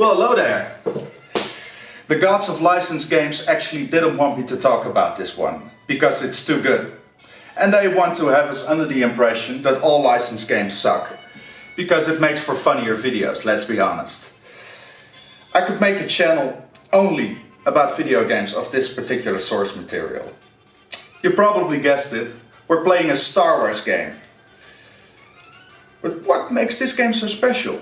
Well, hello there! The gods of licensed games actually didn't want me to talk about this one, because it's too good. And they want to have us under the impression that all licensed games suck. Because it makes for funnier videos, let's be honest. I could make a channel only about video games of this particular source material. You probably guessed it, we're playing a Star Wars game. But what makes this game so special?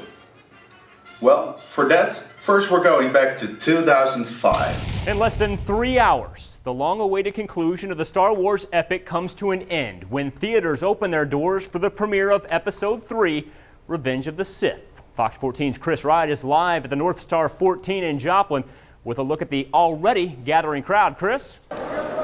Well, for that, first we're going back to 2005. In less than 3 hours, the long-awaited conclusion of the Star Wars epic comes to an end when theaters open their doors for the premiere of Episode 3, Revenge of the Sith. Fox 14's Chris Ride is live at the North Star 14 in Joplin with a look at the already gathering crowd. Chris?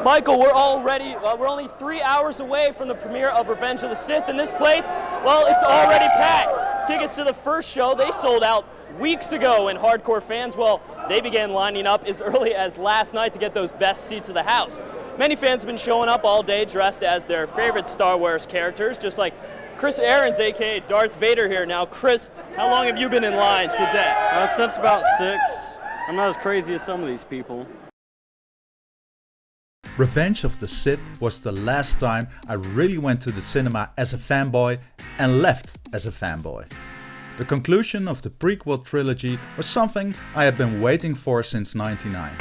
Michael, we're only 3 hours away from the premiere of Revenge of the Sith, and this place, well, it's already packed. Tickets to the first show, they sold out weeks ago, and hardcore fans, well, they began lining up as early as last night to get those best seats of the house. Many fans have been showing up all day dressed as their favorite Star Wars characters, just like Chris Aarons, aka Darth Vader here. Now, Chris, how long have you been in line today? Since about 6. I'm not as crazy as some of these people. Revenge of the Sith was the last time I really went to the cinema as a fanboy and left as a fanboy. The conclusion of the prequel trilogy was something I had been waiting for since '99.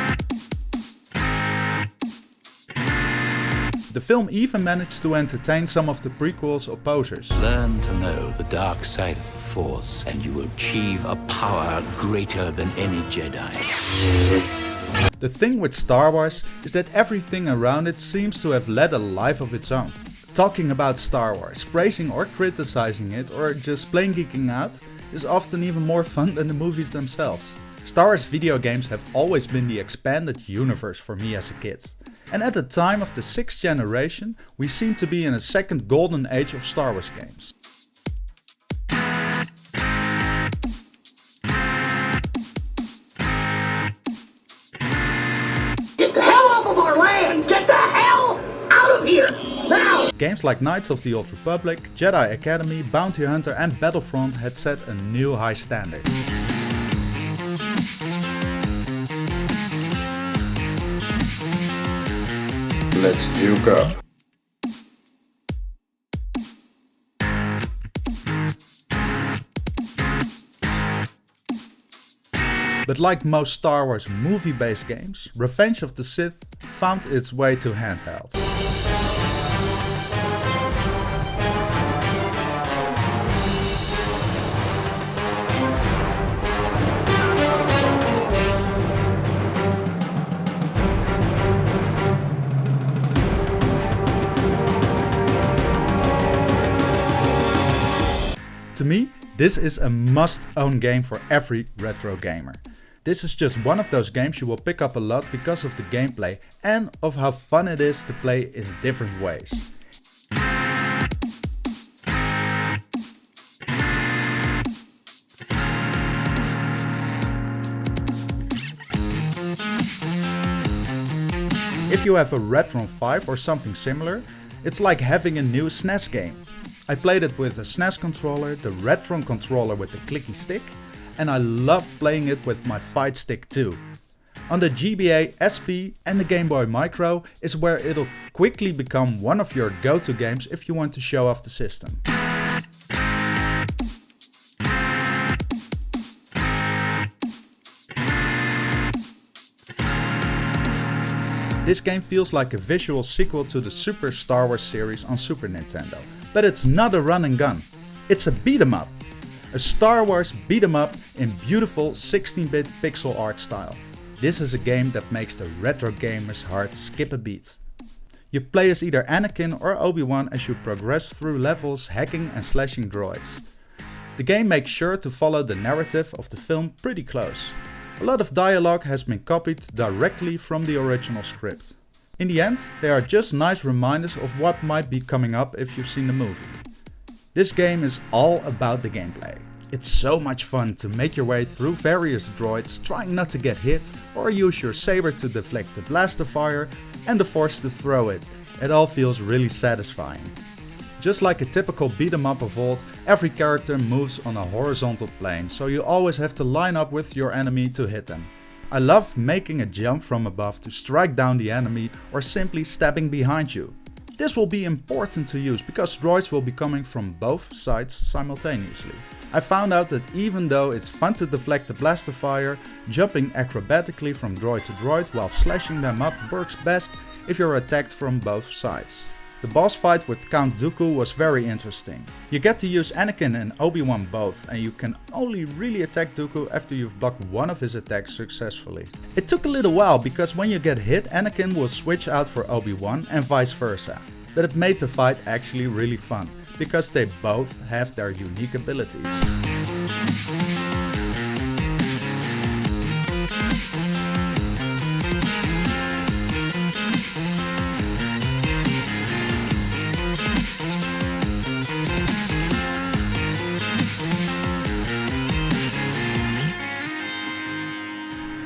The film even managed to entertain some of the prequel's opposers. Learn to know the dark side of the Force, and you achieve a power greater than any Jedi. The thing with Star Wars is that everything around it seems to have led a life of its own. Talking about Star Wars, praising or criticizing it, or just plain geeking out is often even more fun than the movies themselves. Star Wars video games have always been the expanded universe for me as a kid. And at the time of the 6th generation, we seem to be in a second golden age of Star Wars games. Get the hell off of our land! Get the hell out of here! Now! Games like Knights of the Old Republic, Jedi Academy, Bounty Hunter and Battlefront had set a new high standard. Let's duke up. But like most Star Wars movie-based games, Revenge of the Sith found its way to handheld. To me, this is a must-own game for every retro gamer. This is just one of those games you will pick up a lot because of the gameplay and of how fun it is to play in different ways. If you have a Retron 5 or something similar, it's like having a new SNES game. I played it with a SNES controller, the Retron controller with the clicky stick, and I loved playing it with my fight stick too. On the GBA, SP and the Game Boy Micro is where it'll quickly become one of your go-to games if you want to show off the system. This game feels like a visual sequel to the Super Star Wars series on Super Nintendo. But it's not a run and gun. It's a beat 'em up. A Star Wars beat 'em up in beautiful 16-bit pixel art style. This is a game that makes the retro gamer's heart skip a beat. You play as either Anakin or Obi-Wan as you progress through levels, hacking and slashing droids. The game makes sure to follow the narrative of the film pretty close. A lot of dialogue has been copied directly from the original script. In the end, they are just nice reminders of what might be coming up if you've seen the movie. This game is all about the gameplay. It's so much fun to make your way through various droids, trying not to get hit, or use your saber to deflect the blaster fire and the force to throw it. It all feels really satisfying. Just like a typical beat 'em up of old, every character moves on a horizontal plane, so you always have to line up with your enemy to hit them. I love making a jump from above to strike down the enemy or simply stabbing behind you. This will be important to use because droids will be coming from both sides simultaneously. I found out that even though it's fun to deflect the blaster fire, jumping acrobatically from droid to droid while slashing them up works best if you're attacked from both sides. The boss fight with Count Dooku was very interesting. You get to use Anakin and Obi-Wan both, and you can only really attack Dooku after you've blocked one of his attacks successfully. It took a little while because when you get hit, Anakin will switch out for Obi-Wan and vice versa. But it made the fight actually really fun, because they both have their unique abilities.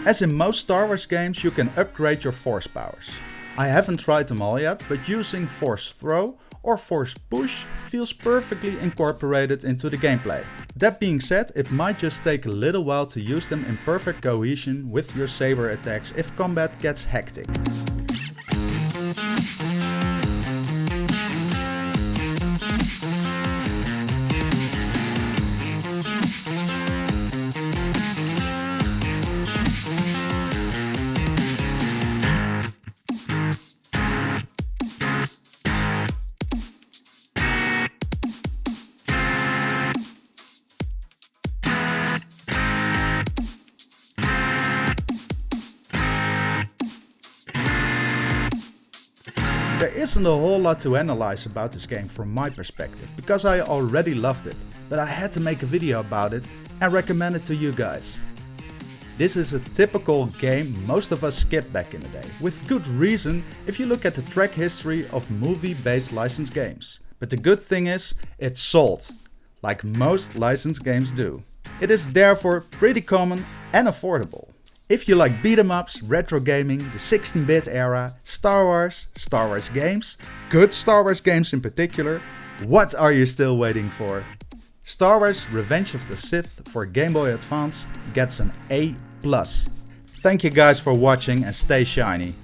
As in most Star Wars games, you can upgrade your force powers. I haven't tried them all yet, but using force throw or force push feels perfectly incorporated into the gameplay. That being said, it might just take a little while to use them in perfect cohesion with your saber attacks if combat gets hectic. There isn't a whole lot to analyze about this game from my perspective, because I already loved it, but I had to make a video about it and recommend it to you guys. This is a typical game most of us skipped back in the day, with good reason if you look at the track history of movie-based licensed games. But the good thing is, it sold, like most licensed games do. It is therefore pretty common and affordable. If you like beat 'em ups, retro gaming, the 16-bit era, Star Wars games, good Star Wars games in particular, what are you still waiting for? Star Wars Revenge of the Sith for Game Boy Advance gets an A+. Thank you guys for watching and stay shiny.